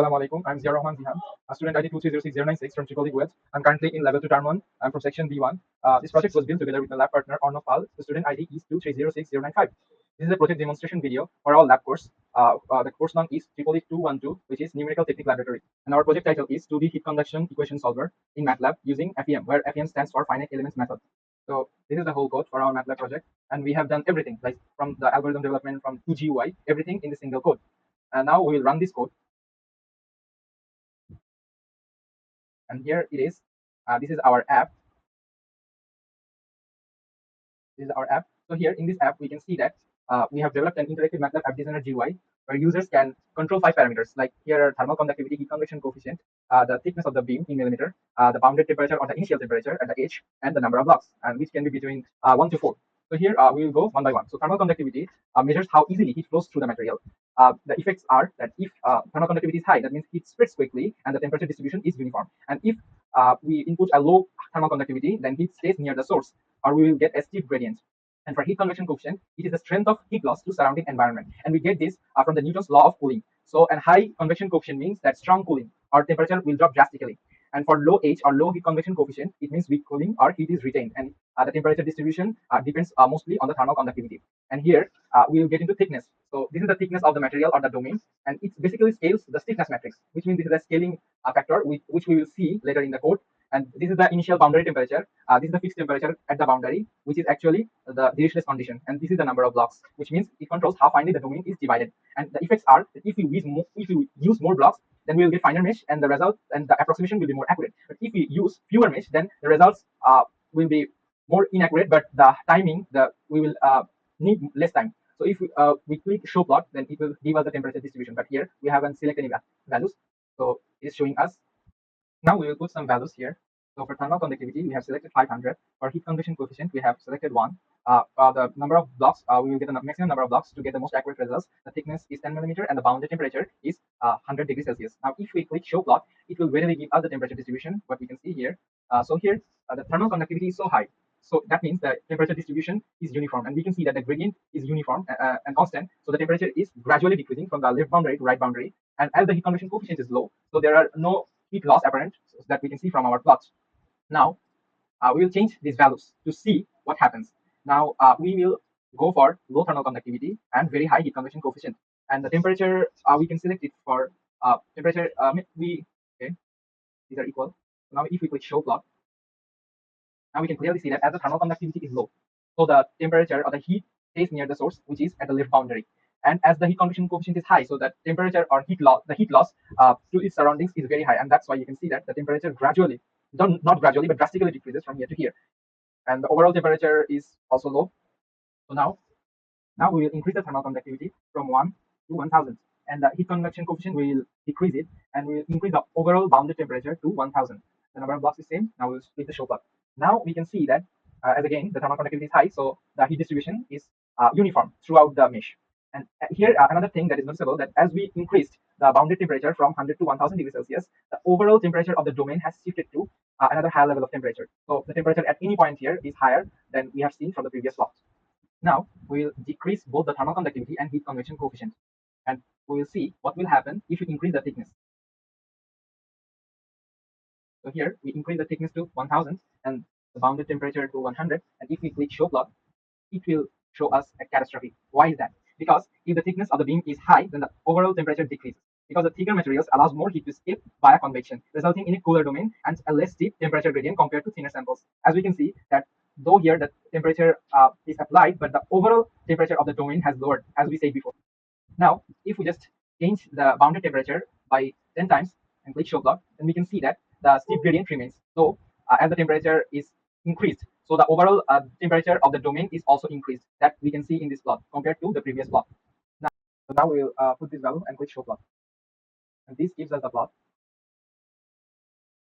Assalamu alaikum. I'm Ziaur Zihan, a student ID 2306096 from EEE Kuwait. I'm currently in level 2 term 1. I'm from section B1. This project was built together with my lab partner Arnob Paul. The student ID is 2306095. This is a project demonstration video for our lab course. The course name is EEE-212, which is Numerical Technique Laboratory. And our project title is 2D Heat Conduction Equation Solver in MATLAB using FEM, where FEM stands for Finite Elements Method. So this is the whole code for our MATLAB project. And we have done everything, like from the algorithm development, from 2GUI, everything in the single code. And now we will run this code. And here it is. This is our app. This is our app. So here in this app, we can see that we have developed an interactive MATLAB app designer GUI where users can control 5 parameters. Like here are thermal conductivity, heat convection coefficient, the thickness of the beam in millimeter, the bounded temperature or the initial temperature at the edge, and the number of blocks, and which can be between 1 to 4. So here we will go one by one. So thermal conductivity measures how easily heat flows through the material. The effects are that if thermal conductivity is high, that means heat spreads quickly and the temperature distribution is uniform. And if we input a low thermal conductivity, then heat stays near the source, or we will get a steep gradient. And for heat convection coefficient, it is the strength of heat loss to surrounding environment. And we get this from the Newton's law of cooling. So a high convection coefficient means that strong cooling or temperature will drop drastically. And for low H or low heat convection coefficient, it means weak cooling or heat is retained. And the temperature distribution depends mostly on the thermal conductivity. And here we will get into thickness. So this is the thickness of the material or the domain, and it basically scales the stiffness matrix, which means this is a scaling factor, which we will see later in the code. And this is the initial boundary temperature. This is the fixed temperature at the boundary, which is actually the Dirichlet's condition. And this is the number of blocks, which means it controls how finely the domain is divided. And the effects are that if you use more blocks, then we will get finer mesh, and the result and the approximation will be more accurate. But if we use fewer mesh, then the results will be more inaccurate, but the timing, we will need less time. So if we click show plot, then it will give us the temperature distribution. But here we haven't selected any values, so it is showing us. Now we will put some values here. So for thermal conductivity, we have selected 500. For heat convection coefficient, we have selected 1. The number of blocks, we will get the maximum number of blocks to get the most accurate results. The thickness is 10 millimeter, and the bounded temperature is 100 degrees Celsius. Now, if we click show plot, it will readily give us the temperature distribution, what we can see here. So here, the thermal conductivity is so high. So that means the temperature distribution is uniform, and we can see that the gradient is uniform and constant. So the temperature is gradually decreasing from the left boundary to right boundary. And as the heat convection coefficient is low, so there are no heat loss apparent that we can see from our plots. Now we will change these values to see what happens. Now we will go for low thermal conductivity and very high heat convection coefficient, and the temperature we can select it for temperature. Okay, these are equal. Now if we click show plot, now we can clearly see that as the thermal conductivity is low, so the temperature or the heat stays near the source, which is at the left boundary. And as the heat convection coefficient is high, so the temperature or heat loss, to its surroundings is very high, and that's why you can see that the temperature gradually, not gradually, but drastically decreases from here to here, and the overall temperature is also low. So now we will increase the thermal conductivity from 1 to 1000, and the heat convection coefficient will decrease it, and we will increase the overall bounded temperature to 1000. The number of blocks is same. Now we'll split the show plot. Now we can see that as again the thermal conductivity is high, so the heat distribution is uniform throughout the mesh. And here another thing that is noticeable, that as we increased the bounded temperature from 100 to 1000 degrees Celsius, the overall temperature of the domain has shifted to another higher level of temperature. So the temperature at any point here is higher than we have seen from the previous plot. Now we will decrease both the thermal conductivity and heat convection coefficient, and we will see what will happen if we increase the thickness. So here we increase the thickness to 1000 and the bounded temperature to 100, and if we click show plot, it will show us a catastrophe. Why is that? Because if the thickness of the beam is high, then the overall temperature decreases, because the thicker materials allows more heat to escape via convection, resulting in a cooler domain and a less steep temperature gradient compared to thinner samples. As we can see that though here the temperature is applied, but the overall temperature of the domain has lowered, as we said before. Now, if we just change the bounded temperature by 10 times and click show plot, then we can see that the steep gradient remains. So as the temperature is increased, so the overall temperature of the domain is also increased. That we can see in this plot compared to the previous plot. Now we'll put this value and click show plot, and this gives us the plot.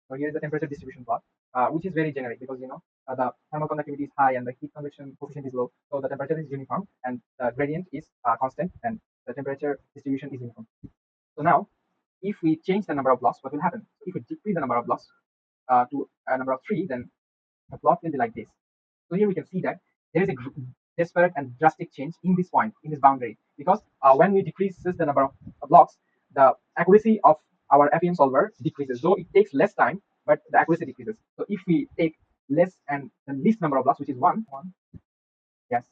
So here is the temperature distribution plot, which is very generic, because the thermal conductivity is high and the heat convection coefficient is low, so the temperature is uniform and the gradient is constant, and the temperature distribution is uniform. So now, if we change the number of blocks, what will happen? If we decrease the number of blocks to a number of 3, then the plot will be like this. So here we can see that there is a desperate and drastic change in this point, in this boundary, because when we decrease the number of blocks, the accuracy of our FEM solver decreases. So it takes less time, but the accuracy decreases. So if we take less and the least number of blocks, which is one, yes.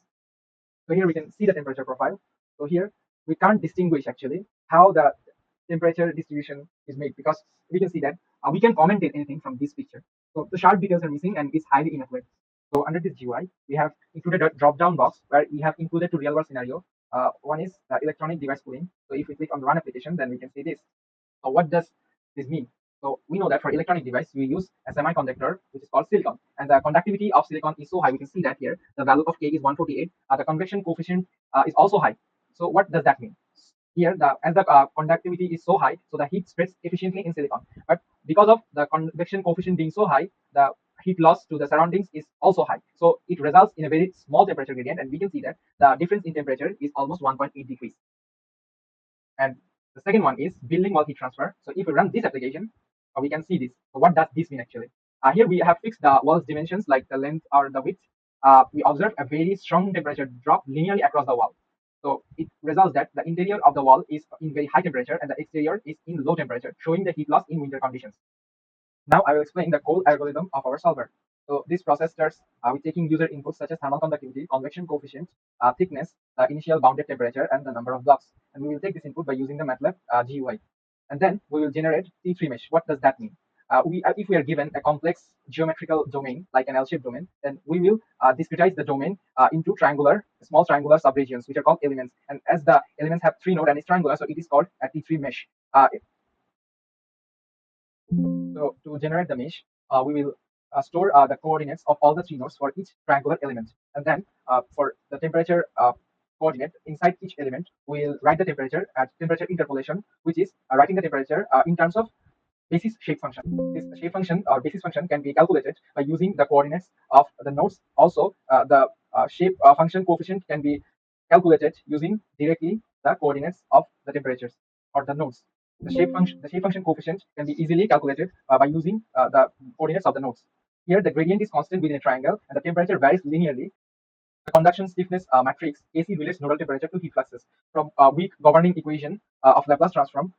So here we can see the temperature profile. So here we can't distinguish actually how the temperature distribution is made, because we can see that we can comment in anything from this picture. So the sharp details are missing and it's highly inaccurate. So under this GUI, we have included a drop-down box where we have included two real-world scenario. One is electronic device cooling. So if we click on run application, then we can see this. So what does this mean? So we know that for electronic device, we use a semiconductor, which is called silicon. And the conductivity of silicon is so high, we can see that here, the value of K is 148. The convection coefficient is also high. So what does that mean? Here, as the conductivity is so high, so the heat spreads efficiently in silicon. But because of the convection coefficient being so high, the heat loss to the surroundings is also high. So it results in a very small temperature gradient, and we can see that the difference in temperature is almost 1.8 degrees. And the second one is building wall heat transfer. So if we run this application, we can see this. So what does this mean actually? Here we have fixed the wall's dimensions like the length or the width. We observe a very strong temperature drop linearly across the wall. So it results that the interior of the wall is in very high temperature and the exterior is in low temperature, showing the heat loss in winter conditions. Now I will explain the core algorithm of our solver. So this process starts with taking user inputs such as thermal conductivity, convection coefficient, thickness, the initial bounded temperature, and the number of blocks. And we will take this input by using the MATLAB GUI. And then we will generate T3 mesh. What does that mean? If we are given a complex geometrical domain, like an L-shaped domain, then we will discretize the domain into small triangular subregions, which are called elements. And as the elements have three nodes and it's triangular, so it is called a T3 mesh. So to generate the mesh, we will store the coordinates of all the three nodes for each triangular element. And then for the temperature coordinate inside each element, we will write the temperature at temperature interpolation, which is writing the temperature in terms of basis shape function. This shape function or basis function can be calculated by using the coordinates of the nodes. Also, the shape function coefficient can be calculated using directly the coordinates of the temperatures or the nodes. The shape function coefficient can be easily calculated by using the coordinates of the nodes. Here, the gradient is constant within a triangle, and the temperature varies linearly. The conduction stiffness matrix AC relates nodal temperature to heat fluxes. From weak governing equation of Laplace transform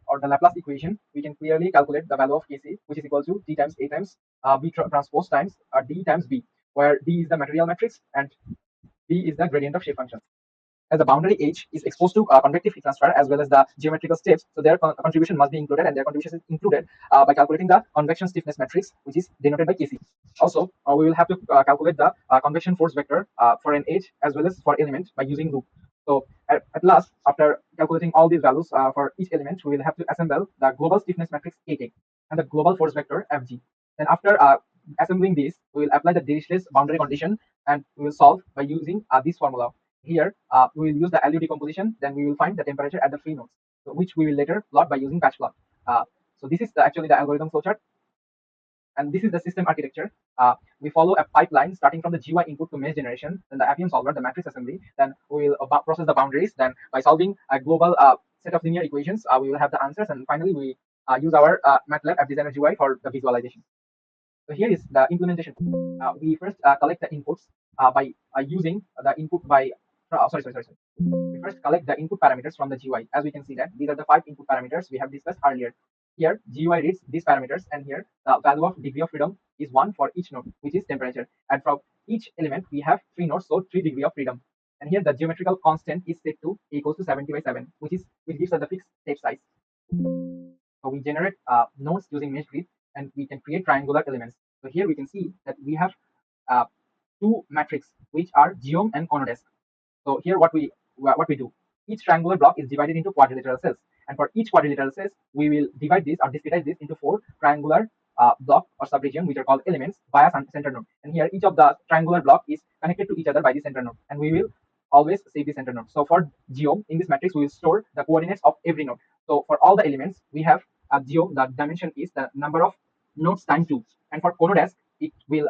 or the Laplace equation, we can clearly calculate the value of Kc, which is equal to T times A times B transpose times D times B, where D is the material matrix and B is the gradient of shape function. As the boundary edge is exposed to convective heat transfer as well as the geometrical steps, so their contribution must be included, and their contribution is included by calculating the convection stiffness matrix, which is denoted by Kc. Also, we will have to calculate the convection force vector for an edge as well as for element by using loop. So at last, after calculating all these values for each element, we will have to assemble the global stiffness matrix Kk and the global force vector Fg. Then after assembling these, we will apply the Dirichlet's boundary condition, and we will solve by using this formula. Here, we will use the LU decomposition, then we will find the temperature at the free nodes, so which we will later plot by using batch plot. So this is actually the algorithm flowchart, and this is the system architecture. We follow a pipeline starting from the GUI input to mesh generation, then the FEM solver, the matrix assembly, then we will process the boundaries, then by solving a global set of linear equations, we will have the answers, and finally we use our MATLAB App Designer GUI for the visualization. So here is the implementation. We first collect the inputs by using the input by sorry. We first collect the input parameters from the GUI. As we can see that these are the 5 input parameters we have discussed earlier. Here GUI reads these parameters, and here the value of degree of freedom is 1 for each node, which is temperature. And from each element we have 3 nodes, so 3 degree of freedom. And here the geometrical constant is set to equals to 70 by 7, which gives us the fixed step size. So we generate nodes using mesh grid, and we can create triangular elements. So here we can see that we have two matrices, which are geom and conodesk. So here what we do, each triangular block is divided into quadrilateral cells, and for each quadrilateral cells, we will divide this or discretize this into 4 triangular block or subregion, which are called elements via center node. And here each of the triangular block is connected to each other by the center node, and we will always save the center node. So for geom, in this matrix, we will store the coordinates of every node. So for all the elements, we have a geom, the dimension is the number of nodes times 2. And for conodesk, it will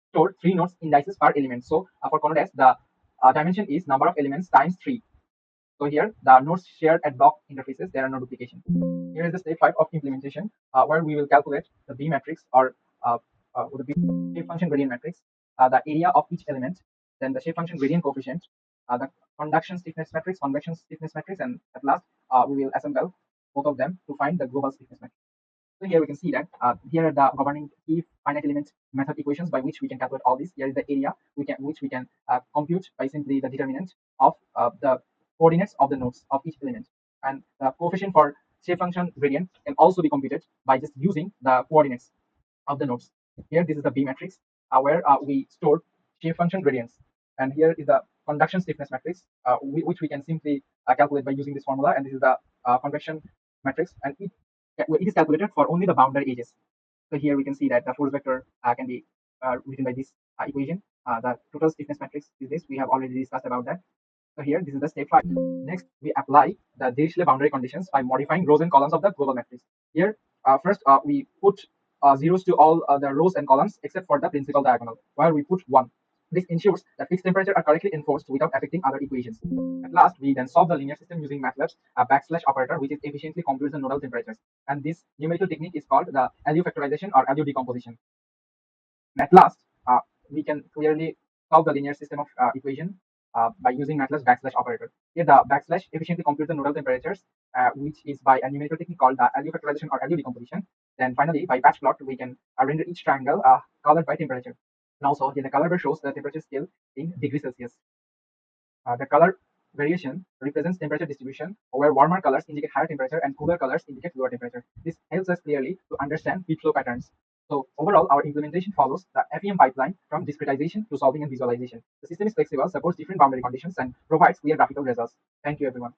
store 3 nodes indices per element. So for conodesk, the dimension is number of elements times 3. So here, the nodes shared at block interfaces, there are no duplication. Here is the step 5 of implementation, where we will calculate the B matrix or the B shape function gradient matrix, the area of each element, then the shape function gradient coefficient, the conduction stiffness matrix, convection stiffness matrix, and at last we will assemble both of them to find the global stiffness matrix. So here we can see that here are the governing key finite element method equations by which we can calculate all this. Here is the area which we can compute by simply the determinant of the coordinates of the nodes of each element, and the coefficient for shape function gradient can also be computed by just using the coordinates of the nodes. Here, this is the B matrix where we store shape function gradients. And here is the conduction stiffness matrix, which we can simply calculate by using this formula. And this is the convection matrix, and it is calculated for only the boundary edges. So here we can see that the force vector can be written by this equation. The total stiffness matrix is this. We have already discussed about that. So here, this is the step 5. Next, we apply the Dirichlet boundary conditions by modifying rows and columns of the global matrix. Here, first, we put zeros to all the rows and columns except for the principal diagonal, where we put 1. This ensures that fixed temperatures are correctly enforced without affecting other equations. At last, we then solve the linear system using MATLAB's backslash operator, which is efficiently computes the nodal temperatures. And this numerical technique is called the LU factorization or LU decomposition. And at last, we can clearly solve the linear system of equation by using MATLAB's backslash operator. Here, the backslash efficiently computes the nodal temperatures, which is by a numerical technique called the LU factorization or LU decomposition. Then finally, by patch plot, we can render each triangle colored by temperature. And also, here the color bar shows the temperature scale in degrees Celsius. The color variation represents temperature distribution, where warmer colors indicate higher temperature and cooler colors indicate lower temperature. This helps us clearly to understand heat flow patterns. So overall, our implementation follows the FEM pipeline from discretization to solving and visualization. The system is flexible, supports different boundary conditions, and provides clear graphical results. Thank you, everyone.